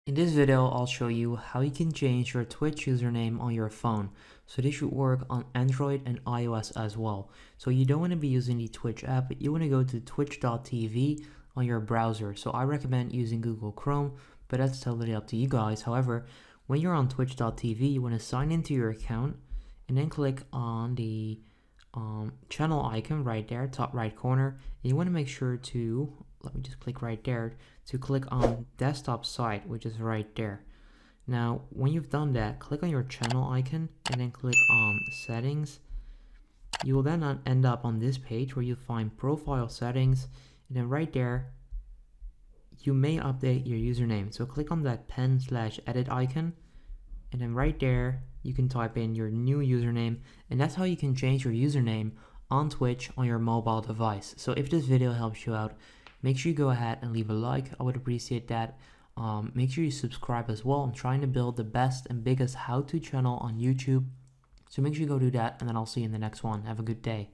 In this video, I'll show you how you can change your Twitch username on your phone. So this should work on Android and iOS as well. So you don't want to be using the Twitch app, but you want to go to twitch.tv on your browser. So I recommend using Google Chrome, but that's totally up to you guys. However, when you're on twitch.tv, you want to sign into your account and then click on the channel icon right there, top right corner. And you want to make sure to, let me just click right there, to click on desktop site, which is right there. Now, when you've done that, click on your channel icon and then click on settings. You will then end up on this page where you find profile settings, and then right there, you may update your username. So click on that pen/edit icon, and then right there, you can type in your new username, and that's how you can change your username on Twitch on your mobile device. So if this video helps you out, make sure you go ahead and leave a like. I would appreciate that. Make sure you subscribe as well. I'm trying to build the best and biggest how-to channel on YouTube. So make sure you go do that, and then I'll see you in the next one. Have a good day.